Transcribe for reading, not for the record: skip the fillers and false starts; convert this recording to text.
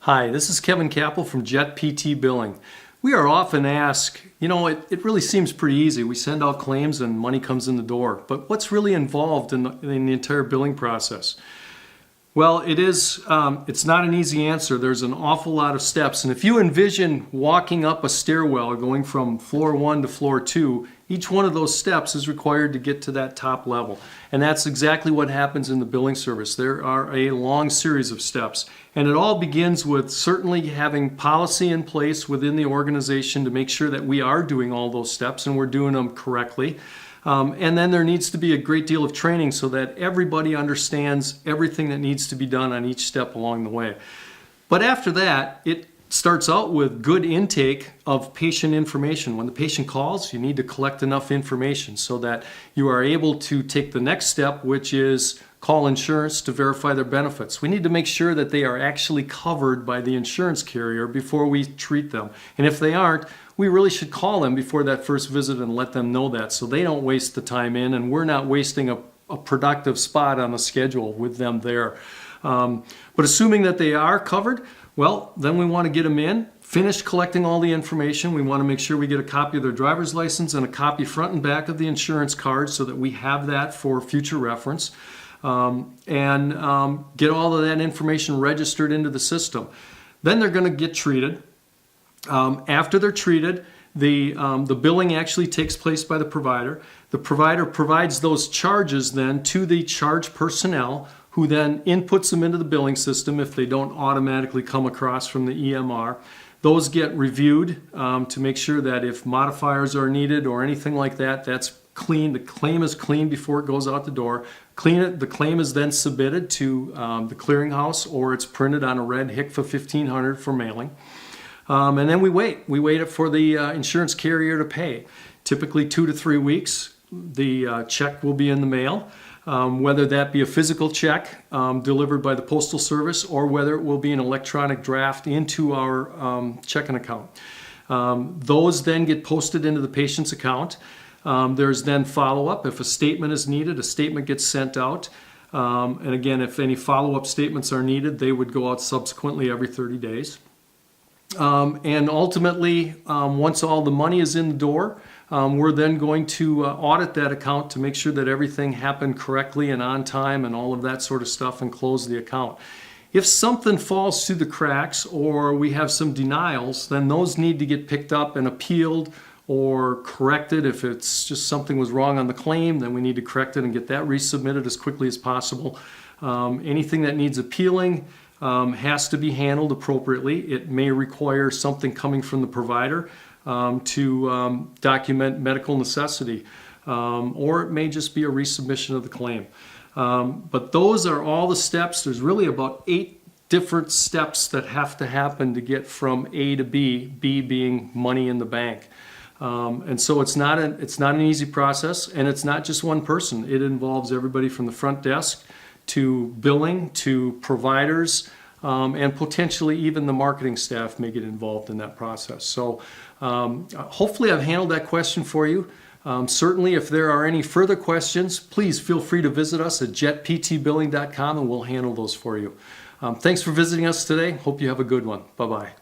Hi, this is Kevin Capel from Jet PT Billing. We are often asked, it really seems pretty easy. We send out claims and money comes in the door. But what's really involved in the entire billing process? Well, it's not an easy answer. There's an awful lot of steps. And if you envision walking up a stairwell going from floor 1 to floor 2, each one of those steps is required to get to that top level. And that's exactly what happens in the billing service. There are a long series of steps. And it all begins with certainly having policy in place within the organization to make sure that we are doing all those steps and we're doing them correctly. And then there needs to be a great deal of training so that everybody understands everything that needs to be done on each step along the way. But after that, it starts out with good intake of patient information. When the patient calls, you need to collect enough information so that you are able to take the next step, which is call insurance to verify their benefits. We need to make sure that they are actually covered by the insurance carrier before we treat them. And if they aren't, we really should call them before that first visit and let them know that so they don't waste the time in and we're not wasting a productive spot on the schedule with them there. But assuming that they are covered, well, then we want to get them in, finish collecting all the information. We want to make sure we get a copy of their driver's license and a copy front and back of the insurance card so that we have that for future reference. Get all of that information registered into the system. Then they're going to get treated. After they're treated, the billing actually takes place by the provider. The provider provides those charges then to the charge personnel who then inputs them into the billing system if they don't automatically come across from the EMR. Those get reviewed to make sure that if modifiers are needed or anything like that, that's clean. The claim is clean before it goes out the door. The claim is then submitted to the clearinghouse or it's printed on a red HCFA 1500 for mailing. And then we wait. We wait for the insurance carrier to pay. Typically 2 to 3 weeks, the check will be in the mail. Whether that be a physical check delivered by the Postal Service or whether it will be an electronic draft into our checking account. Those then get posted into the patient's account. There's then follow-up. If a statement is needed, a statement gets sent out. And again, if any follow-up statements are needed, they would go out subsequently every 30 days. And ultimately, once all the money is in the door, we're then going to audit that account to make sure that everything happened correctly and on time and all of that sort of stuff and close the account. If something falls through the cracks or we have some denials, then those need to get picked up and appealed or corrected. If it's just something was wrong on the claim, then we need to correct it and get that resubmitted as quickly as possible. Anything that needs appealing has to be handled appropriately. It may require something coming from the provider to document medical necessity, or it may just be a resubmission of the claim. But those are all the steps. There's really about 8 different steps that have to happen to get from A to B, B being money in the bank. And so it's not an easy process, and it's not just one person. It involves everybody from the front desk to billing to providers, and potentially even the marketing staff may get involved in that process. So hopefully I've handled that question for you. Certainly if there are any further questions, please feel free to visit us at jetptbilling.com and we'll handle those for you. Thanks for visiting us today. Hope you have a good one. Bye-bye.